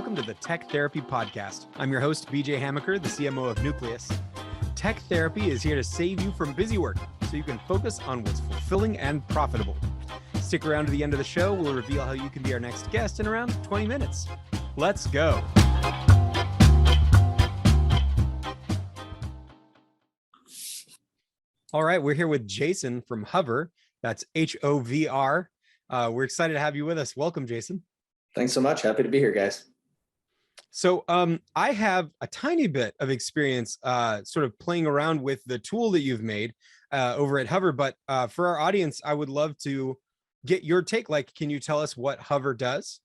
welcome to the Tech Therapy Podcast. I'm your host, BJ Hamaker, the CMO of Nucleus. Tech Therapy is here to save you from busy work so you can focus on what's fulfilling and profitable. Stick around to the end of the show. We'll reveal how you can be our next guest in around 20 minutes. Let's go. All right, we're here with Jason from Hovr. That's HOVR. We're excited to have you with us. Welcome, Jason. Thanks so much. Happy to be here, guys. So I have a tiny bit of experience sort of playing around with the tool that you've made over at Hovr, but for our audience, I would love to get your take. Like, can you tell us what Hovr does?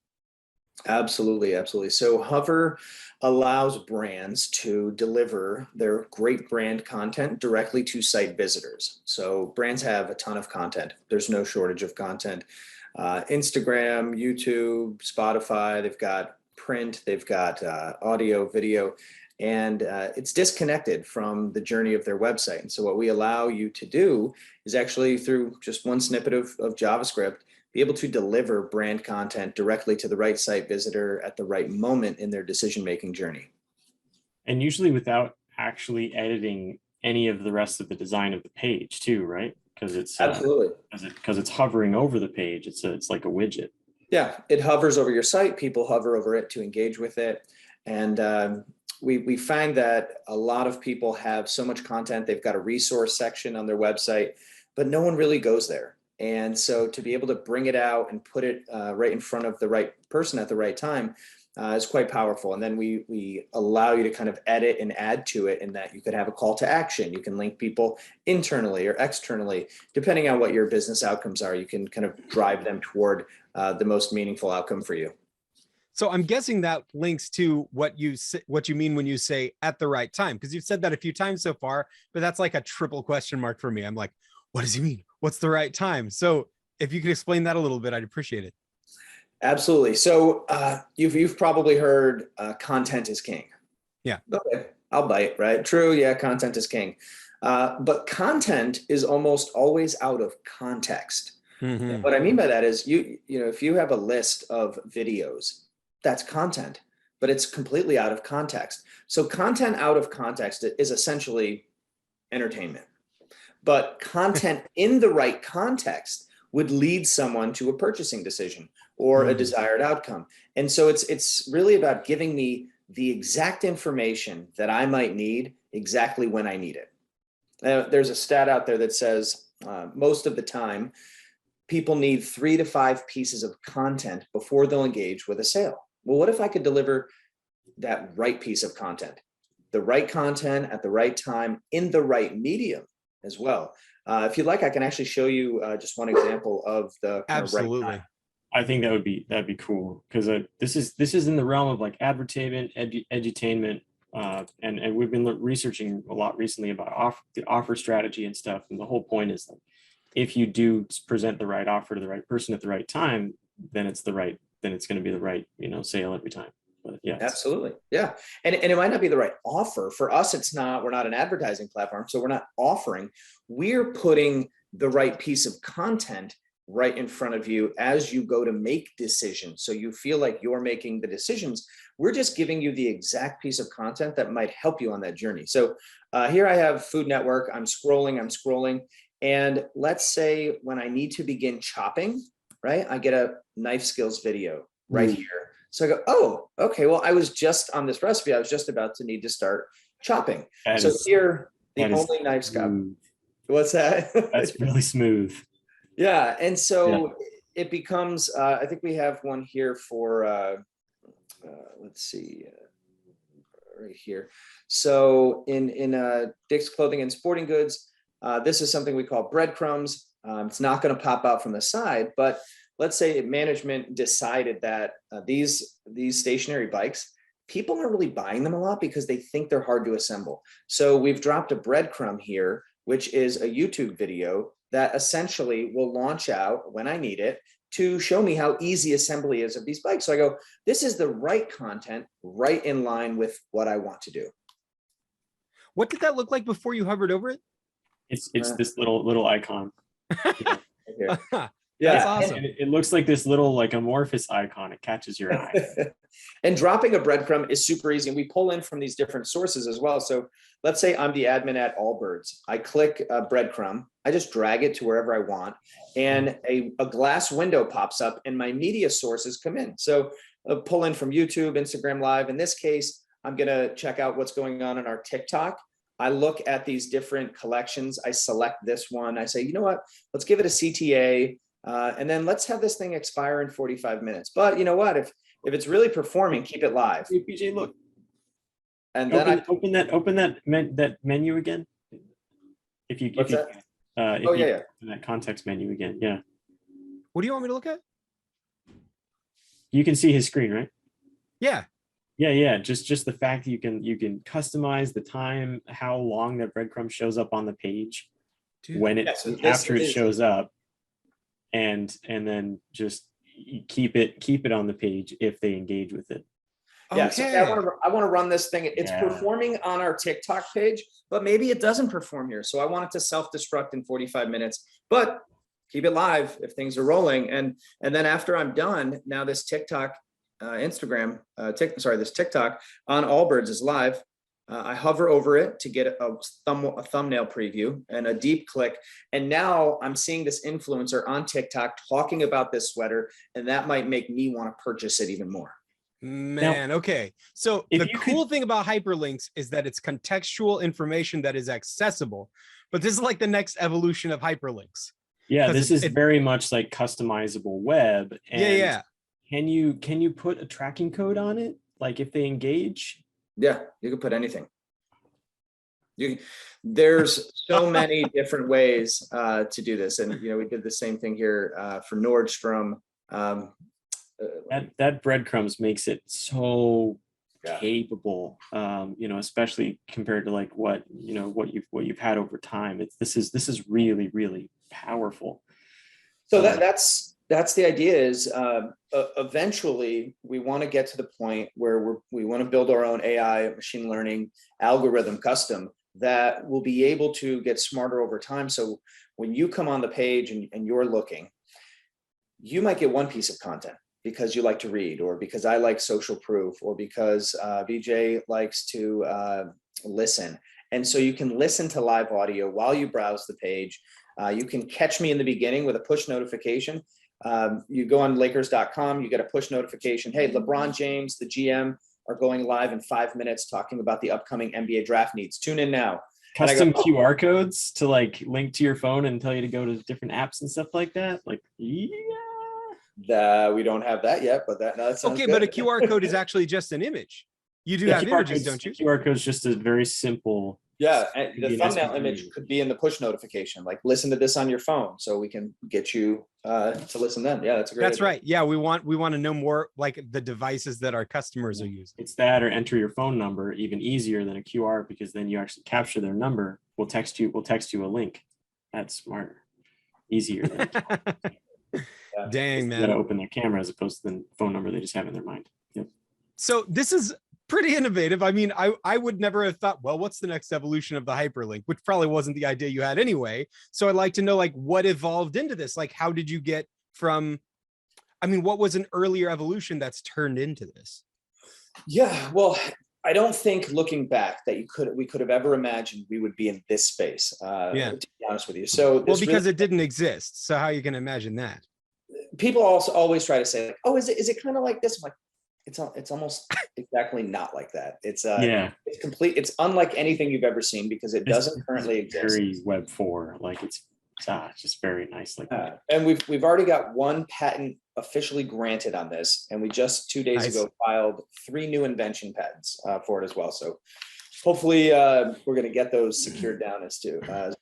Absolutely, absolutely. So Hovr allows brands to deliver their great brand content directly to site visitors. So brands have a ton of content. There's no shortage of content. Instagram, YouTube, Spotify, they've got print, they've got audio, video, and it's disconnected from the journey of their website. And so what we allow you to do is actually, through just one snippet of JavaScript, be able to deliver brand content directly to the right site visitor at the right moment in their decision-making journey. And usually without actually editing any of the rest of the design of the page too, right? Because it's absolutely because it's hovering over the page. It's like a widget. Yeah, it hovers over your site. People hover over it to engage with it. And we find that a lot of people have so much content. They've got a resource section on their website, but no one really goes there. And so to be able to bring it out and put it right in front of the right person at the right time is quite powerful. And then we allow you to kind of edit and add to it, in that you could have a call to action. You can link people internally or externally, depending on what your business outcomes are. You can kind of drive them toward the most meaningful outcome for you. So I'm guessing that links to what you mean when you say at the right time, because you've said that a few times so far, but that's like a triple question mark for me. I'm like, what does he mean? What's the right time? So if you could explain that a little bit, I'd appreciate it. Absolutely. So you've probably heard content is king. Yeah. Okay, I'll bite, right? True. Yeah, content is king. But content is almost always out of context. Mm-hmm. What I mean by that is you know, if you have a list of videos, that's content, but it's completely out of context. So content out of context is essentially entertainment. But content in the right context would lead someone to a purchasing decision or a desired outcome. And so it's really about giving me the exact information that I might need exactly when I need it. There's a stat out there that says most of the time, people need 3 to 5 pieces of content before they'll engage with a sale. Well, what if I could deliver that right piece of content? The right content at the right time in the right medium as well. If you'd like, I can actually show you just one example of the absolutely. Right time. I think that'd be cool, because this is in the realm of like advertainment, edutainment, and we've been researching a lot recently about the offer strategy and stuff. And the whole point is that if you do present the right offer to the right person at the right time, then it's going to be the right sale every time. But yeah, absolutely. Yeah. And it might not be the right offer for us. We're not an advertising platform. So we're not offering, we're putting the right piece of content right in front of you as you go to make decisions. So you feel like you're making the decisions. We're just giving you the exact piece of content that might help you on that journey. So here I have Food Network. I'm scrolling. And let's say when I need to begin chopping, right? I get a knife skills video right here. So I go, oh, okay, well, I was just on this recipe. I was just about to need to start chopping. Here, the only knife scope. What's that? That's really smooth. Yeah. And so it becomes, I think we have one here for, let's see, right here. So in Dick's Clothing and Sporting Goods, this is something we call breadcrumbs. It's not going to pop out from the side, but let's say management decided that these stationary bikes, people aren't really buying them a lot because they think they're hard to assemble. So we've dropped a breadcrumb here, which is a YouTube video that essentially will launch out when I need it to show me how easy assembly is of these bikes. So I go, this is the right content, right in line with what I want to do. What did that look like before you hovered over it? It's this little icon. Yeah. That's Yeah. awesome. And it looks like this little like amorphous icon. It catches your eye. And dropping a breadcrumb is super easy. And we pull in from these different sources as well. So let's say I'm the admin at Allbirds. I click a breadcrumb. I just drag it to wherever I want. And a glass window pops up and my media sources come in. So pull in from YouTube, Instagram Live. In this case, I'm going to check out what's going on in our TikTok. I look at these different collections. I select this one. I say, you know what? Let's give it a CTA. And then let's have this thing expire in 45 minutes. But you know what? If it's really performing, keep it live. Hey, PJ, look. And then open that menu again. If you What's that? Open that context menu again. Yeah. What do you want me to look at? You can see his screen, right? Yeah. Yeah. Just the fact that you can customize the time, how long that breadcrumb shows up on the page, Dude. when it Yeah, so after it shows up, and then just keep it on the page if they engage with it. Yeah, Okay. so I want to run this thing. It's Yeah. performing on our TikTok page, but maybe it doesn't perform here. So I want it to self-destruct in 45 minutes, but keep it live if things are rolling. And then after I'm done, now this TikTok, this TikTok on Allbirds is live. I hover over it to get a thumbnail preview and a deep click. And now I'm seeing this influencer on TikTok talking about this sweater, and that might make me want to purchase it even more. Man, okay. So the cool thing about hyperlinks is that it's contextual information that is accessible, but this is like the next evolution of hyperlinks. Yeah, this is very much like customizable web. And yeah. Can you put a tracking code on it? Like if they engage? Yeah, you can put anything. There's so many different ways to do this. And, we did the same thing here for Nordstrom. That breadcrumbs makes it so capable, especially compared to like what you've had over time. This is really, really powerful. So that's the idea is eventually we want to get to the point where we want to build our own AI machine learning algorithm custom that will be able to get smarter over time. So when you come on the page and you're looking, you might get one piece of content because you like to read, or because I like social proof, or because VJ likes to listen. And so you can listen to live audio while you browse the page. You can catch me in the beginning with a push notification. You go on Lakers.com, you get a push notification. Hey, LeBron James, the GM, are going live in 5 minutes talking about the upcoming NBA draft needs. Tune in now. Custom QR codes to like link to your phone and tell you to go to different apps and stuff like that. Like, yeah. We don't have that yet, but that sounds okay. good. But a QR code is actually just an image. You do have images, don't you? QR code is just a very simple. Yeah, and the thumbnail image could be in the push notification, like listen to this on your phone, so we can get you to listen then. Yeah, that's a great idea. Right. Yeah, we want to know more like the devices that our customers are using. It's that, or enter your phone number, even easier than a QR, because then you actually capture their number. We'll text you a link. That's smarter, easier. Dang, man. You gotta open their camera as opposed to the phone number they just have in their mind. Yep. So this is pretty innovative. I mean, I would never have thought, well, what's the next evolution of the hyperlink, which probably wasn't the idea you had anyway. So I'd like to know, like, what evolved into this? Like, how did you get from, what was an earlier evolution that's turned into this? Yeah, well, I don't think looking back that we could have ever imagined we would be in this space. To be honest with you. So because it didn't exist. So how are you going to imagine that? People also always try to say, like, oh, is it kind of like this? I'm like, it's almost exactly not like that. It's complete. It's unlike anything you've ever seen because it doesn't currently exist. Very Web 4, like it's just very nice like that. And we've already got one patent officially granted on this, and we just 2 days ago filed 3 new invention patents for it as well. So hopefully we're going to get those secured down as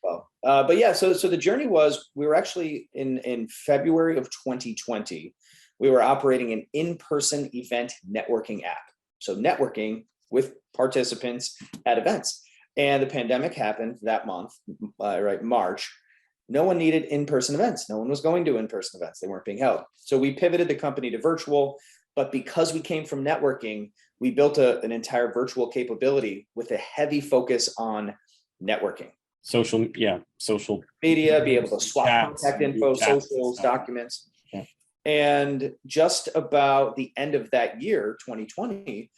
well. But yeah, so the journey was, we were actually in February of 2020. We were operating an in-person event networking app. So networking with participants at events. And the pandemic happened that month, March. No one needed in-person events. No one was going to in-person events. They weren't being held. So we pivoted the company to virtual, but because we came from networking, we built an entire virtual capability with a heavy focus on networking. social media, be able to swap chats, contact info, chats and socials, stuff. documents. Yeah. And just about the end of that year, 2020,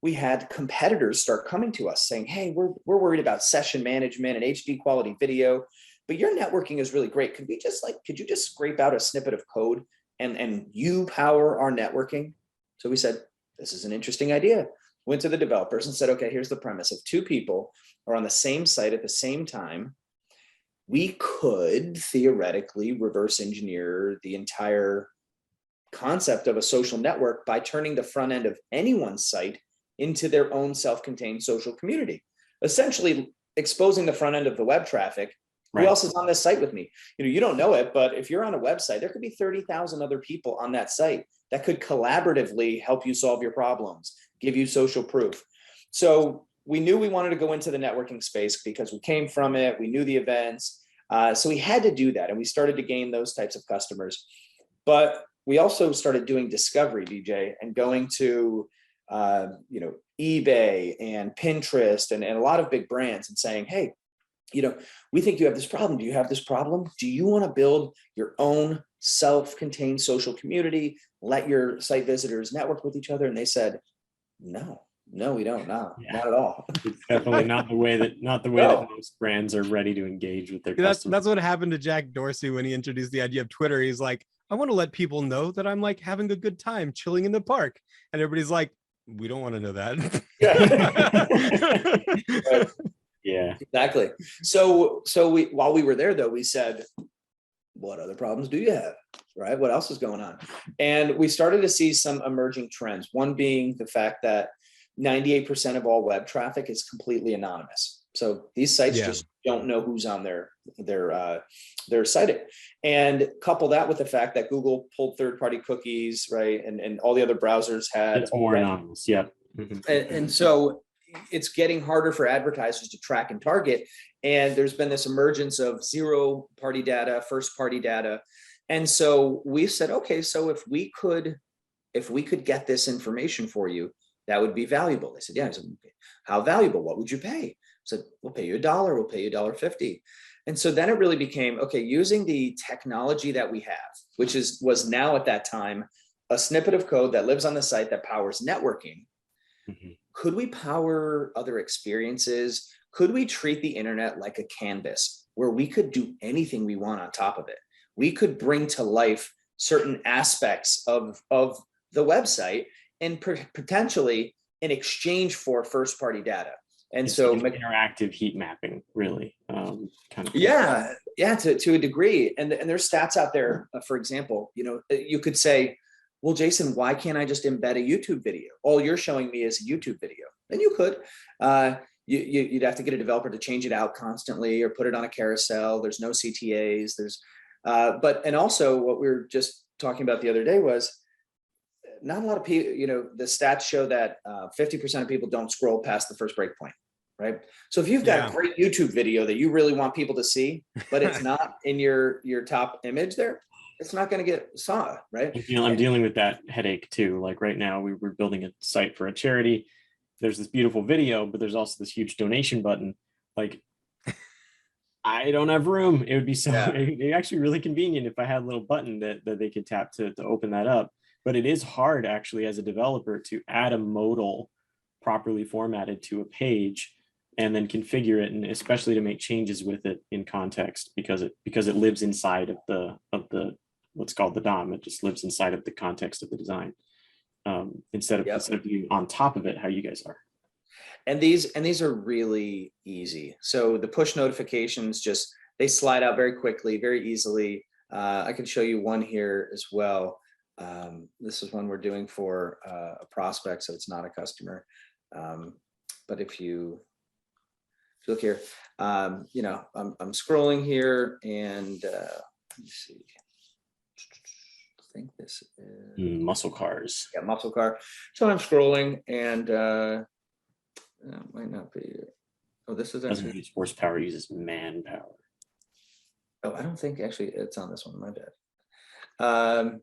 we had competitors start coming to us saying, hey, we're worried about session management and HD quality video, but your networking is really great. Could you just scrape out a snippet of code and you power our networking? So we said, this is an interesting idea. Went to the developers and said, okay, here's the premise. If two people are on the same site at the same time, we could theoretically reverse engineer the entire concept of a social network by turning the front end of anyone's site into their own self-contained social community, essentially exposing the front end of the web traffic. Right. Who else is on this site with me? You don't know it, but if you're on a website, there could be 30,000 other people on that site that could collaboratively help you solve your problems, give you social proof. So we knew we wanted to go into the networking space because we came from it. We knew the events. So we had to do that. And we started to gain those types of customers. But we also started doing discovery, DJ, and going to eBay and Pinterest and a lot of big brands and saying, hey, we think you have this problem. Do you have this problem? Do you want to build your own self-contained social community? Let your site visitors network with each other? And they said, no, we don't. Not at all. It's definitely not the way that most brands are ready to engage with their customers. That's what happened to Jack Dorsey when he introduced the idea of Twitter. He's like, I want to let people know that I'm like having a good time chilling in the park. And everybody's like, we don't want to know that. Right. Yeah, exactly. So while we were there, though, we said, what other problems do you have? Right? What else is going on? And we started to see some emerging trends. One being the fact that 98% of all web traffic is completely anonymous. So these sites just don't know who's on their site. And couple that with the fact that Google pulled third-party cookies, right? And all the other browsers had. It's more anonymous, yeah. Mm-hmm. And so it's getting harder for advertisers to track and target. And there's been this emergence of zero-party data, first-party data. And so we said, okay, so if we could get this information for you, that would be valuable. They said, yeah. I said, okay. How valuable? What would you pay? I said, we'll pay you $1. We'll pay you $1.50. And so then it really became, okay, using the technology that we have, which was now at that time, a snippet of code that lives on the site that powers networking. Mm-hmm. Could we power other experiences? Could we treat the internet like a canvas where we could do anything we want on top of it? We could bring to life certain aspects of the website and potentially in exchange for first-party data. And it's so like interactive heat mapping, really, kind of. Yeah, to a degree. And there's stats out there. For example, you could say, well, Jason, why can't I just embed a YouTube video? All you're showing me is a YouTube video. And you could. You'd have to get a developer to change it out constantly or put it on a carousel. There's no CTAs. And also what we were just talking about the other day was not a lot of people, the stats show that 50% of people don't scroll past the first breakpoint, right? So if you've got a great YouTube video that you really want people to see, but it's not in your top image there, it's not going to get saw, right? I'm dealing with that headache too. Like right now, we're building a site for a charity. There's this beautiful video, but there's also this huge donation button. Like, I don't have room. It would be it'd be actually really convenient if I had a little button that they could tap to open that up. But it is hard actually as a developer to add a modal properly formatted to a page and then configure it, and especially to make changes with it in context because it lives inside of the what's called the DOM. It just lives inside of the context of the design instead of being on top of it, how you guys are. And these are really easy. So the push notifications they slide out very quickly, very easily. I can show you one here as well. This is one we're doing for a prospect, so it's not a customer. But if you look here, I'm scrolling here, and let me see. I think this is muscle cars. Yeah, muscle car. So I'm scrolling, and that might not be. Oh, this is doesn't use horsepower; uses manpower. Oh, I don't think actually it's on this one. My bad.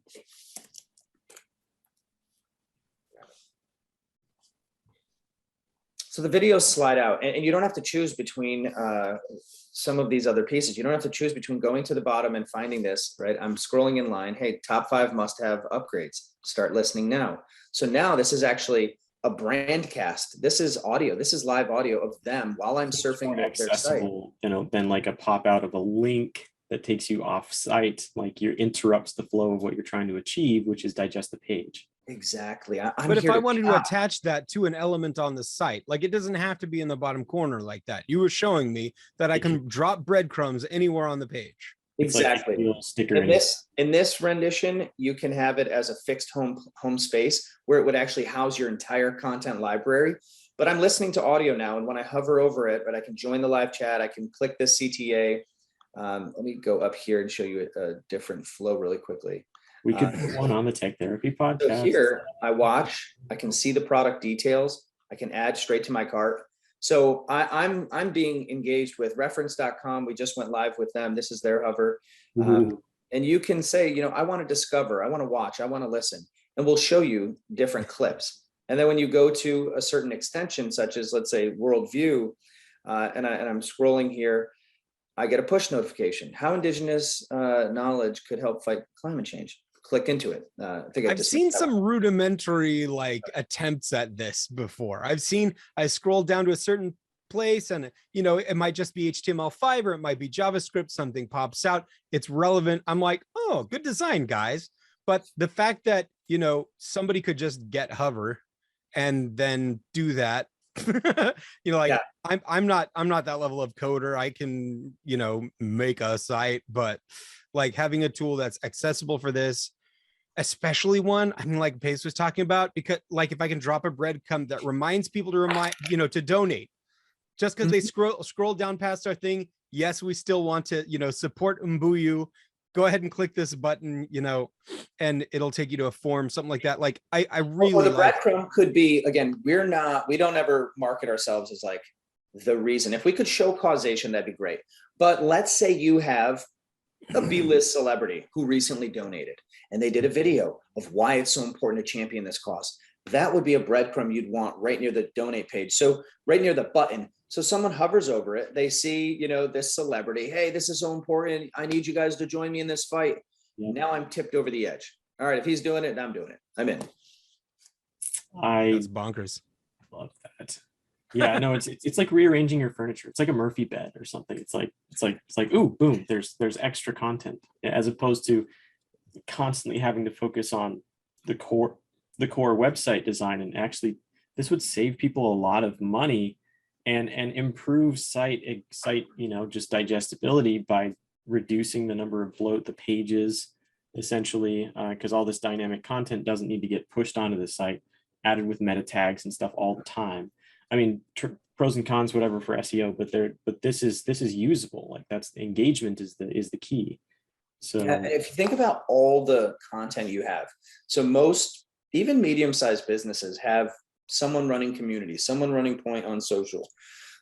So the videos slide out, and you don't have to choose between some of these other pieces. You don't have to choose between going to the bottom and finding this, right? I'm scrolling in line. Hey, top 5 must-have upgrades. Start listening now. So now this is actually a brand cast. This is audio. This is live audio of them while I'm surfing their site. Than like a pop out of a link that takes you off site, like you interrupts the flow of what you're trying to achieve, which is digest the page. Exactly. But if I wanted to attach that to an element on the site, like it doesn't have to be in the bottom corner like that. You were showing me that I can drop breadcrumbs anywhere on the page. Exactly. Like sticker in this rendition, you can have it as a fixed home space where it would actually house your entire content library. But I'm listening to audio now, and when I hover over it, I can join the live chat. I can click this CTA. Let me go up here and show you a different flow really quickly. We could put one on the Tech Therapy podcast. So here I watch, I can see the product details. I can add straight to my cart. So I'm being engaged with reference.com. We just went live with them. This is their hover. And you can say, I want to discover, I want to watch, I want to listen, and we'll show you different clips. And then when you go to a certain extension, such as let's say worldview, and I'm scrolling here, I get a push notification. How indigenous knowledge could help fight climate change. Click into it. I've seen some rudimentary attempts at this before. I scrolled down to a certain place and it might just be HTML5 or it might be JavaScript. Something pops out. It's relevant. I'm like, oh, good design, guys. But the fact that, somebody could just get hover and then do that, I'm not that level of coder. I can, make a site, but like having a tool that's accessible for this, especially one, like Pace was talking about, because like if I can drop a breadcrumb that reminds people to donate, just because they scroll down past our thing. Yes, we still want to, support Mbuyu. Go ahead and click this button, and it'll take you to a form, something like that. Like I really the breadcrumb could be, again, we don't ever market ourselves as like the reason. If we could show causation, that'd be great. But let's say you have a B-list celebrity who recently donated and they did a video of why it's so important to champion this cause. That would be a breadcrumb you'd want right near the donate page. So right near the button. So someone hovers over it. They see, this celebrity. Hey, this is so important. I need you guys to join me in this fight. Yeah. Now I'm tipped over the edge. All right. If he's doing it, I'm doing it. I'm in. That's bonkers. Love that. Yeah, no, it's like rearranging your furniture. It's like a Murphy bed or something. It's like, ooh, boom, there's extra content, as opposed to constantly having to focus on the core website design. And actually this would save people a lot of money and improve site, just digestibility by reducing the number of the pages, essentially, because all this dynamic content doesn't need to get pushed onto the site, added with meta tags and stuff all the time. I mean, pros and cons, whatever, for SEO, but this is usable. Like that's engagement is the key. So yeah, if you think about all the content you have, so most even medium-sized businesses have someone running community, someone running point on social.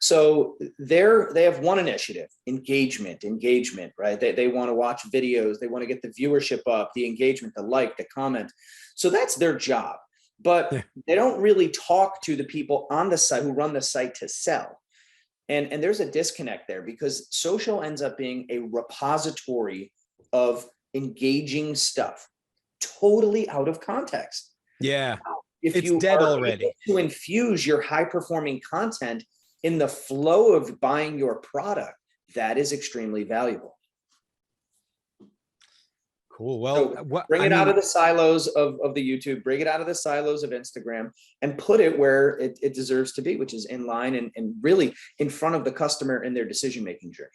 So they have one initiative, engagement, right? They want to watch videos, they want to get the viewership up, the engagement, the like, the comment. So that's their job. But they don't really talk to the people on the site who run the site to sell. And there's a disconnect there because social ends up being a repository of engaging stuff, totally out of context. Yeah, if it's you dead are already. Able to infuse your high-performing content in the flow of buying your product, that is extremely valuable. Cool. Well, so bring it out of the silos of the YouTube, bring it out of the silos of Instagram, and put it where it deserves to be, which is in line and really in front of the customer in their decision-making journey.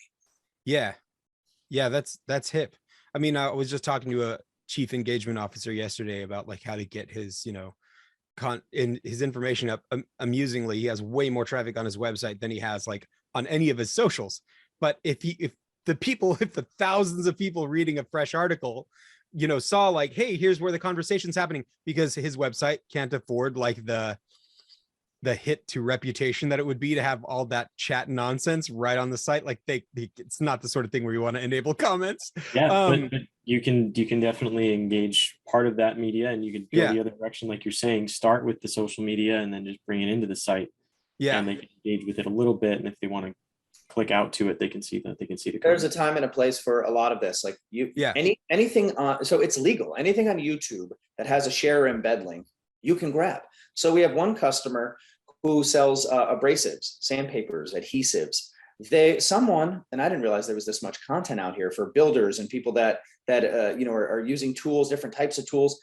Yeah. Yeah, that's hip. I mean, I was just talking to a chief engagement officer yesterday about like how to get his, his information up. Amusingly, he has way more traffic on his website than he has like on any of his socials. But if the thousands of people reading a fresh article, saw like, hey, here's where the conversation's happening, because his website can't afford like the hit to reputation that it would be to have all that chat nonsense right on the site. Like it's not the sort of thing where you want to enable comments. Yeah, but you can definitely engage part of that media, and you could go the other direction, like you're saying, start with the social media and then just bring it into the site. Yeah. and they can engage with it a little bit. And if they want to click out to it, they can see that they can see the There's a content. time and a place for a lot of this. Like Yeah. anything on, so it's legal. Anything on YouTube that has a share embed link, you can grab. So we have one customer who sells abrasives, sandpapers, adhesives. Someone, and I didn't realize there was this much content out here for builders and people that are using tools, different types of tools.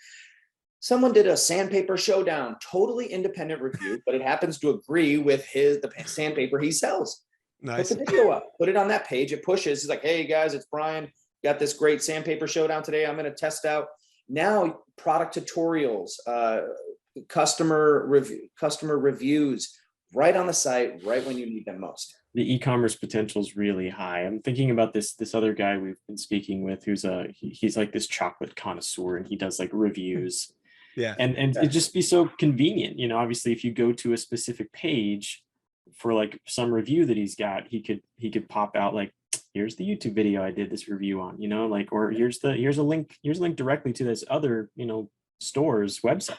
Someone did a sandpaper showdown, totally independent review, but it happens to agree with the sandpaper he sells. Nice. Put the video up, put it on that page. It pushes. It's like, hey guys, it's Brian. Got this great sandpaper showdown today. I'm going to test out now product tutorials, customer reviews right on the site, right when you need them most. The e-commerce potential is really high. I'm thinking about this other guy we've been speaking with, who's he's like this chocolate connoisseur, and he does like reviews. Yeah. And it'd just be so convenient, obviously if you go to a specific page for like some review that he's got, he could pop out like, here's the YouTube video I did this review on, like, or here's a link directly to this other, store's website.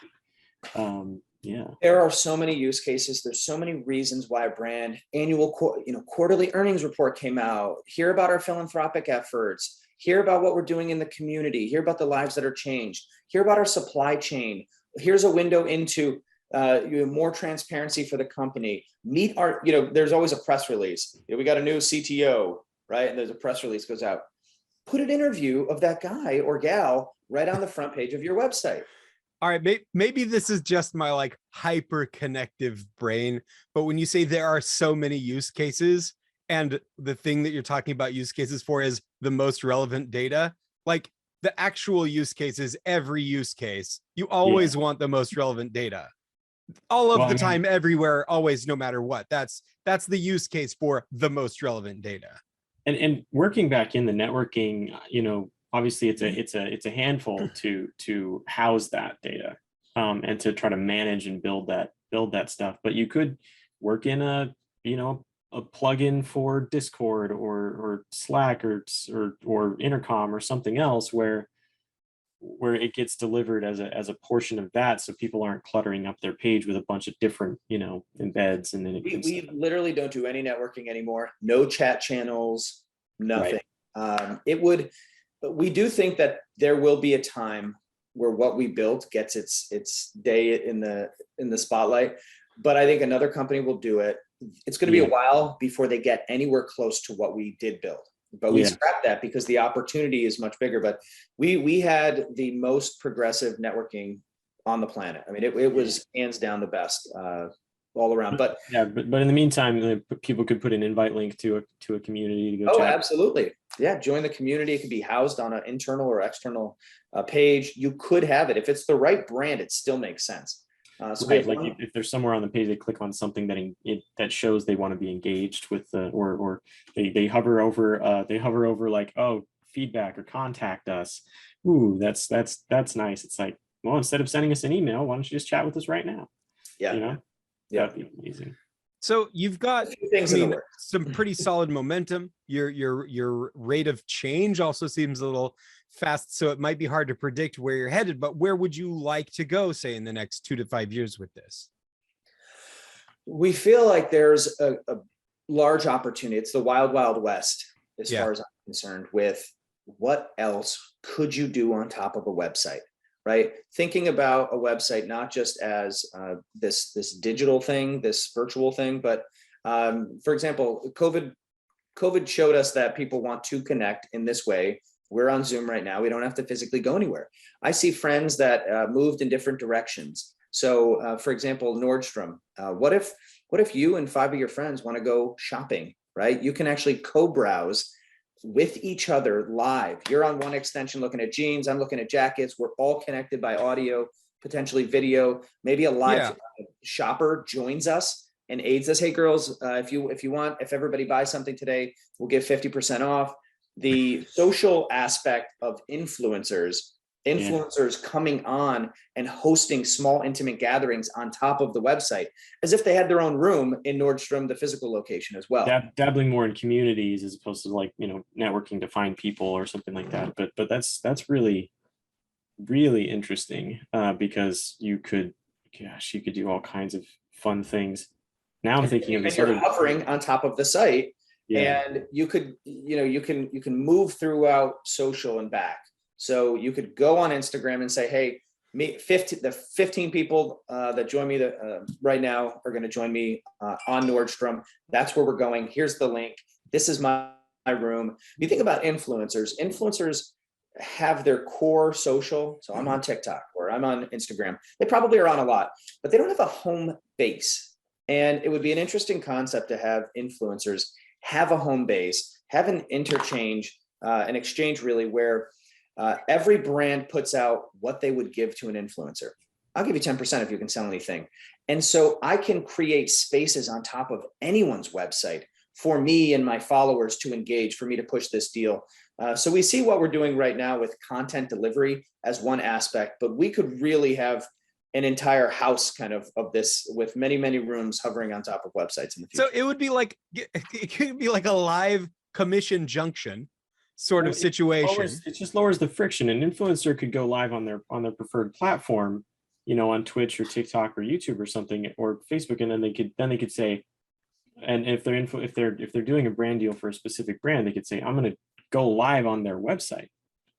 Yeah. There are so many use cases. There's so many reasons why a brand quarterly earnings report came out. Hear about our philanthropic efforts. Hear about what we're doing in the community. Hear about the lives that are changed. Hear about our supply chain. Here's a window into more transparency for the company. Meet our, there's always a press release. We got a new CTO, right? And there's a press release goes out. Put an interview of that guy or gal right on the front page of your website. All right, maybe this is just my like hyper connective brain, but when you say there are so many use cases and the thing that you're talking about use cases for is the most relevant data, like the actual use cases, every use case, you always want the most relevant data. All of the time, everywhere, always, no matter what. That's the use case for the most relevant data. And working back in the networking, obviously it's a handful to house that data and to try to manage and build that stuff. But you could work in a plugin for Discord or Slack or Intercom or something else where it gets delivered as a portion of that, so people aren't cluttering up their page with a bunch of different embeds. And then we literally don't do any networking anymore. No chat channels, nothing. Right. But we do think that there will be a time where what we built gets its day in the spotlight. But I think another company will do it. It's going to be a while before they get anywhere close to what we did build. But we scrapped that because the opportunity is much bigger. But we had the most progressive networking on the planet. I mean, it was hands down the best all around. But in the meantime, people could put an invite link to a community to go chat. Absolutely. Yeah, join the community. It can be housed on an internal or external page. You could have it. If it's the right brand, it still makes sense. If there's somewhere on the page, they click on something that shows they want to be engaged with or they hover over like, oh, feedback or contact us. Ooh, that's nice. It's like, well, instead of sending us an email, why don't you just chat with us right now? Yeah. That'd be amazing. So you've got some pretty solid momentum. Your rate of change also seems a little fast, so it might be hard to predict where you're headed, but where would you like to go, say, in the next 2 to 5 years with this? We feel like there's a large opportunity. It's the wild, wild west, as far as I'm concerned, with what else could you do on top of a website, right? Thinking about a website, not just as this digital thing, this virtual thing, but for example, COVID showed us that people want to connect in this way. We're on Zoom right now. We don't have to physically go anywhere. I see friends that moved in different directions. So for example, Nordstrom, what if you and 5 of your friends want to go shopping, right? You can actually co-browse with each other live. You're on one extension looking at jeans. I'm looking at jackets. We're all connected by audio, potentially video. Maybe a live shopper joins us and aids us. Hey girls, if everybody buys something today, we'll give 50% off. The social aspect of influencers coming on and hosting small intimate gatherings on top of the website as if they had their own room in Nordstrom, the physical location as well. Dabbling more in communities as opposed to like, networking to find people or something like that. But that's really, really interesting because you could do all kinds of fun things. Now I'm thinking of And this you're other hovering on top of the site, yeah. and you could, you can move throughout social and back. So you could go on Instagram and say, hey, the 15 people that join me right now are going to join me on Nordstrom. That's where we're going. Here's the link. This is my room. You think about influencers have their core social. So I'm on TikTok or I'm on Instagram. They probably are on a lot, but they don't have a home base. And it would be an interesting concept to have influencers have a home base, have an interchange, an exchange really, where every brand puts out what they would give to an influencer. I'll give you 10% if you can sell anything. And so I can create spaces on top of anyone's website for me and my followers to engage, for me to push this deal. So we see what we're doing right now with content delivery as one aspect, but we could really have an entire house kind of this with many, many rooms hovering on top of websites in the future. So it would be like, it could be like a live commission junction sort of situation. It just lowers the friction. An influencer could go live on their preferred platform, on Twitch or TikTok or YouTube or something, or Facebook, and then they could say, and if they're doing a brand deal for a specific brand, they could say, I'm going to go live on their website.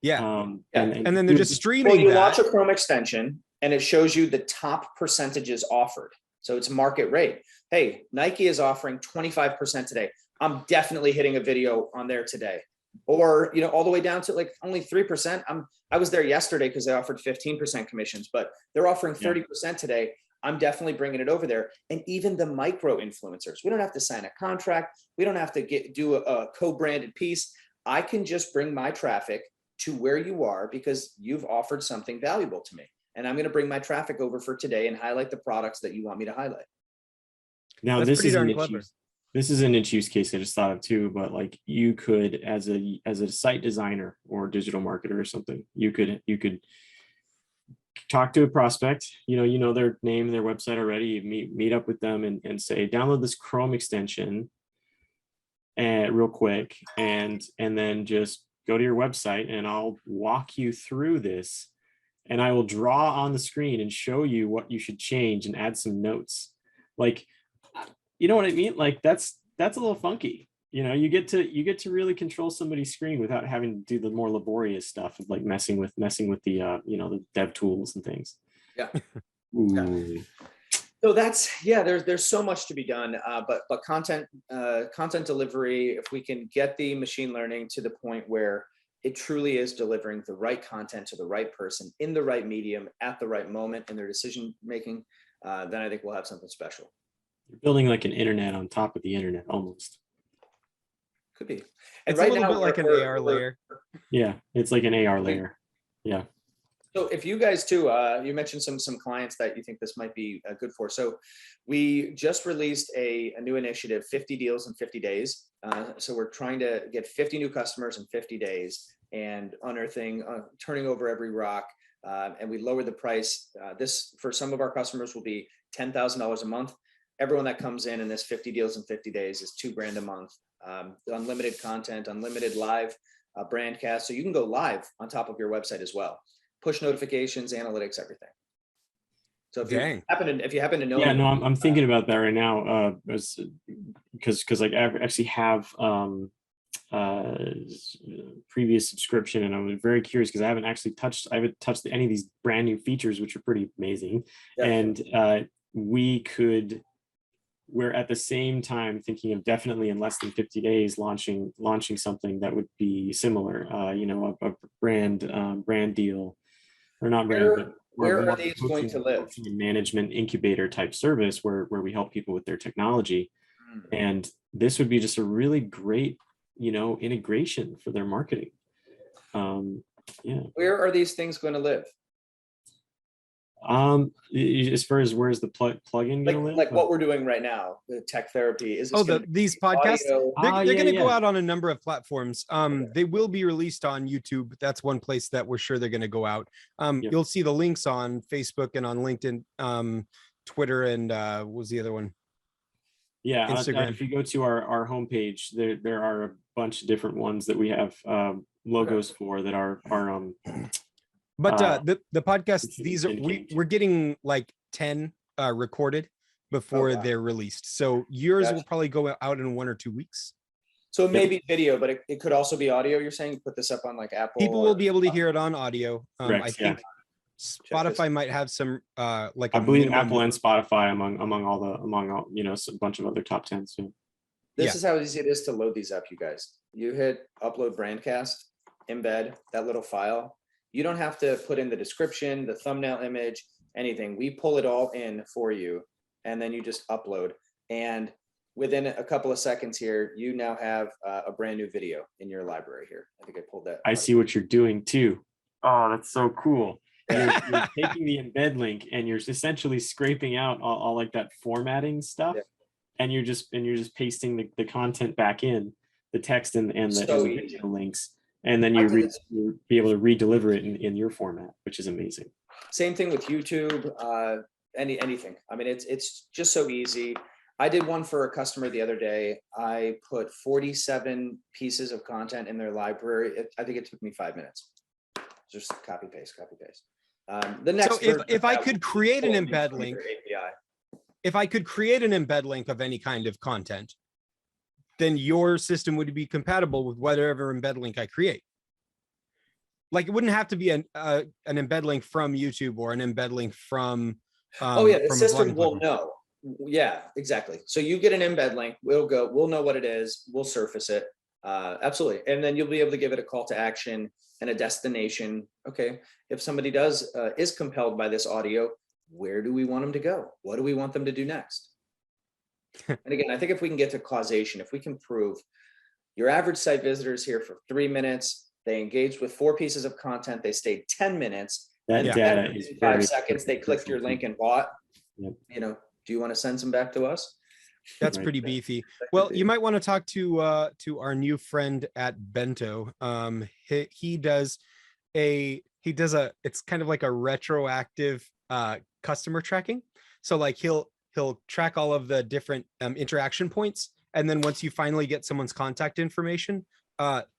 Yeah. And then they're just streaming. Well, you launch a Chrome extension and it shows you the top percentages offered. So it's market rate. Hey, Nike is offering 25% today. I'm definitely hitting a video on there today. Or, all the way down to like only 3%. I was there yesterday because they offered 15% commissions, but they're offering 30% today. I'm definitely bringing it over there. And even the micro influencers, we don't have to sign a contract. We don't have to do a co-branded piece. I can just bring my traffic to where you are because you've offered something valuable to me. And I'm going to bring my traffic over for today and highlight the products that you want me to highlight. Now, this is a niche use case I just thought of too, but like you could, as a site designer or digital marketer or something, you could talk to a prospect, you know their name, their website already, meet up with them and say, download this Chrome extension real quick, and then just go to your website and I'll walk you through this. And I will draw on the screen and show you what you should change and add some notes. Like, you know what I mean? Like that's a little funky. You get to really control somebody's screen without having to do the more laborious stuff of like messing with the the dev tools and things. Yeah. Ooh. So there's so much to be done, but content delivery, if we can get the machine learning to the point where it truly is delivering the right content to the right person in the right medium at the right moment in their decision making, then I think we'll have something special. You're building like an internet on top of the internet almost. Could be. And it's right a little bit like an AR layer. Yeah, it's like an AR layer. Yeah. So if you guys too, you mentioned some clients that you think this might be good for. So we just released a new initiative, 50 deals in 50 days. So we're trying to get 50 new customers in 50 days and unearthing, turning over every rock. And we lowered the price. This for some of our customers will be $10,000 a month. Everyone that comes in this 50 deals in 50 days is $2,000 a month. Unlimited content, unlimited live brandcast. So you can go live on top of your website as well. Push notifications, analytics, everything. So if you happen to know, yeah, no, I'm thinking about that right now, because like I actually have previous subscription, and I'm very curious because I haven't touched any of these brand new features, which are pretty amazing. Yeah. And we're at the same time thinking of definitely in less than 50 days launching something that would be similar, a brand deal. Or not brand, but where are these going to live? Management incubator type service where we help people with their technology. And this would be just a really great, integration for their marketing. Yeah. Where are these things going to live? As far as where's the plugin going to live? Like what we're doing right now, the tech therapy is. These podcasts, they're going to go out on a number of platforms. Okay. They will be released on YouTube. That's one place that we're sure they're going to go out. You'll see the links on Facebook and on LinkedIn, Twitter, and what was the other one? Yeah, Instagram. If you go to our homepage, there are a bunch of different ones that we have logos for that are But the podcasts, these are we're getting like 10 recorded before wow. they're released. So yours Gotcha. will probably go out in 1 or 2 weeks. So it may be video, but it could also be audio. You're saying put this up on like Apple. People will be able to hear it on audio. I Correct, yeah. think Spotify might have some like I a believe minimum. Apple and Spotify among all you know, a bunch of other top 10s too. This is how easy it is to load these up, you guys. You hit upload brandcast, embed that little file. You don't have to put in the description, the thumbnail image, anything. We pull it all in for you, and then you just upload. And within a couple of seconds here, you now have a brand new video in your library here. I think I pulled that. I see what you're doing too. Oh, that's so cool. Yeah. You're taking the embed link and you're essentially scraping out all like that formatting stuff, Yeah. and you're just pasting the content back in, the text and the video links, and then you be able to re-deliver it in your format, which is amazing. Same thing with YouTube, anything. I mean, it's just so easy. I did one for a customer the other day. I put 47 pieces of content in their library. I think it took me 5 minutes. Just copy paste. The next. So if I could create an embed link, API. if I could create an embed link of any kind of content, then your system would be compatible with whatever embed link I create. Like it wouldn't have to be an embed link from YouTube or an embed link from. The system will know. Yeah, exactly. So you get an embed link, we'll know what it is, we'll surface it. Absolutely. And then you'll be able to give it a call to action and a destination. Okay, if somebody is compelled by this audio, where do we want them to go? What do we want them to do next? And again, I think if we can get to causation, if we can prove your average site visitor is here for 3 minutes, they engaged with 4 pieces of content, they stayed 10 minutes, that data is 5 seconds, they clicked your link and bought. Yep. You know, do you want to send some back to us? That's pretty beefy. Well, you might want to talk to our new friend at Bento. He does it's kind of like a retroactive customer tracking. So like he'll track all of the different interaction points, and then once you finally get someone's contact information,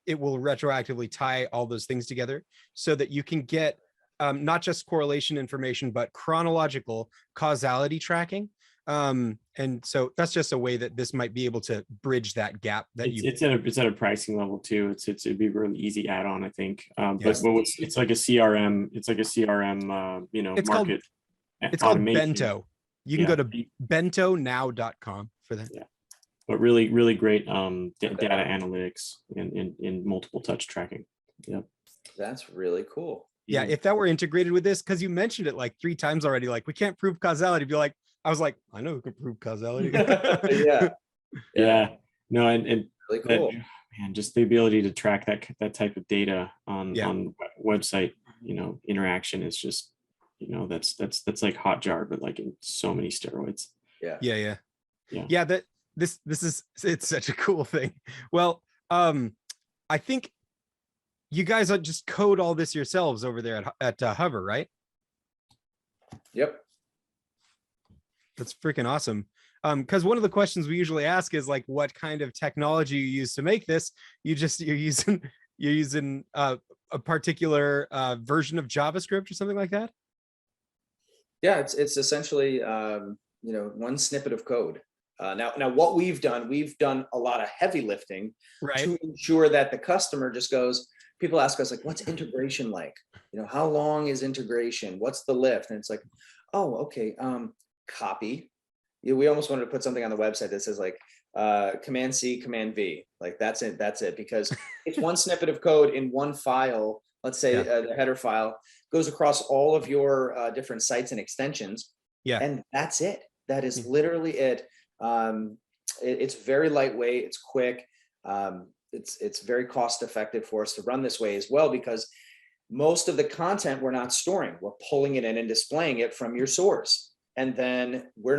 it will retroactively tie all those things together so that you can get not just correlation information, but chronological causality tracking. And so that's just a way that this might be able to bridge that gap that it's at a pricing level too. It'd be a really easy add-on, I think. Yes. But it's like a CRM, it's market. It's called Bento. You can go to bentonow.com for that. Yeah. But really, really great data analytics in multiple touch tracking. Yep. That's really cool. Yeah, if that were integrated with this, because you mentioned it like 3 times already, like we can't prove causality. Be like, I was like, I know who can prove causality. Yeah. No, and really cool. Man, just the ability to track that type of data on website, interaction is just, that's like hot jar, but like in so many steroids. Yeah. That it's such a cool thing. Well, I think you guys just code all this yourselves over there at Hover, right? Yep. That's freaking awesome. Because one of the questions we usually ask is like, what kind of technology you use to make this? You're using a particular version of JavaScript or something like that. Yeah, it's essentially one snippet of code. Now what we've done a lot of heavy lifting to ensure that the customer just goes. People ask us like, what's integration like? How long is integration? What's the lift? And it's like, oh, okay. Copy. We almost wanted to put something on the website that says like Command C, Command V. Like that's it, because it's one snippet of code in one file. Let's say the header file goes across all of your different sites and extensions. Yeah, and that's it. That is literally it. It's very lightweight. It's quick. It's very cost effective for us to run this way as well, because most of the content we're not storing. We're pulling it in and displaying it from your source. And then we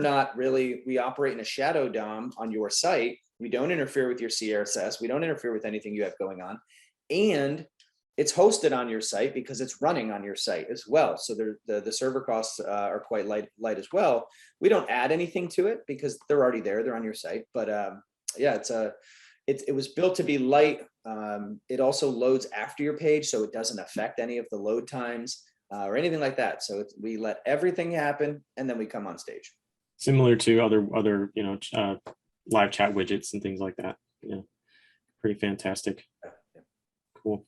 operate in a shadow DOM on your site. We don't interfere with your CSS. We don't interfere with anything you have going on. And it's hosted on your site because it's running on your site as well. So the server costs are quite light as well. We don't add anything to it because they're already there. They're on your site. But it was built to be light. It also loads after your page, so it doesn't affect any of the load times or anything like that. So we let everything happen, and then we come on stage. similar to other live chat widgets and things like that. Yeah, pretty fantastic. Cool.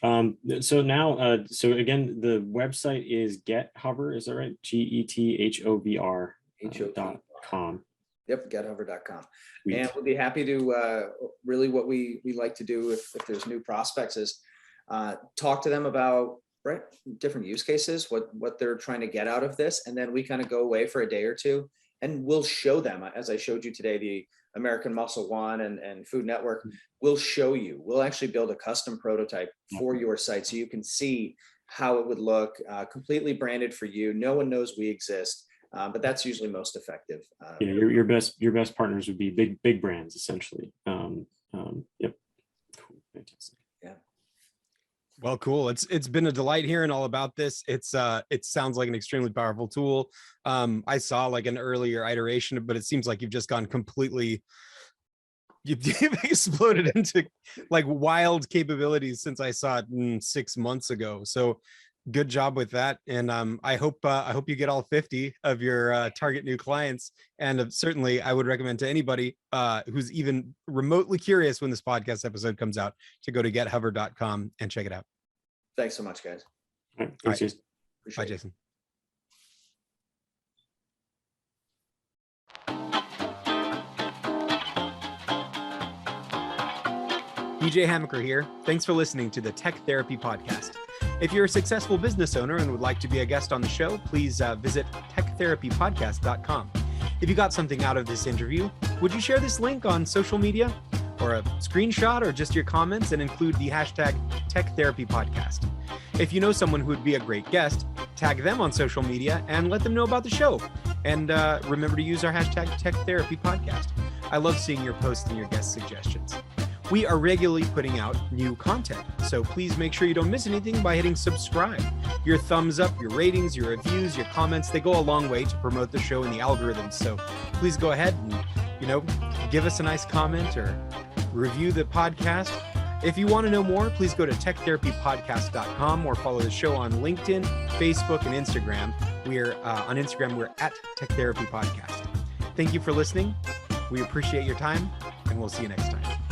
So now, so again, the website is GetHover, is that right? GetHover.com. Yep, gethover.com. And we'll be happy to really what we like to do if there's new prospects is talk to them about different use cases, what they're trying to get out of this. And then we kind of go away for a day or two and we'll show them, as I showed you today, the American Muscle One and Food Network, we'll show you, we'll actually build a custom prototype for your site so you can see how it would look, completely branded for you. No one knows we exist, but that's usually most effective. Your best partners would be big brands, essentially. Yep. Cool. Fantastic. Yeah. Well, cool. It's been a delight hearing all about this. It sounds like an extremely powerful tool. I saw like an earlier iteration, but it seems like you've just gone completely, you've exploded into like wild capabilities since I saw it 6 months ago. So good job with that. And I hope you get all 50 of your target new clients. And certainly I would recommend to anybody who's even remotely curious when this podcast episode comes out to go to gethover.com and check it out. Thanks so much, guys. All right. Thanks, Jason. Bye, Jason. BJ Hamaker here. Thanks for listening to the Tech Therapy Podcast. If you're a successful business owner and would like to be a guest on the show, please visit techtherapypodcast.com. If you got something out of this interview, would you share this link on social media or a screenshot or just your comments and include the hashtag TechTherapyPodcast? If you know someone who would be a great guest, tag them on social media and let them know about the show. And remember to use our hashtag TechTherapyPodcast. I love seeing your posts and your guest suggestions. We are regularly putting out new content, so please make sure you don't miss anything by hitting subscribe. Your thumbs up, your ratings, your reviews, your comments, they go a long way to promote the show in the algorithms. So please go ahead and, give us a nice comment or review the podcast. If you want to know more, please go to techtherapypodcast.com or follow the show on LinkedIn, Facebook, and Instagram. We're on Instagram, we're at Tech Therapy Podcast. Thank you for listening. We appreciate your time, and we'll see you next time.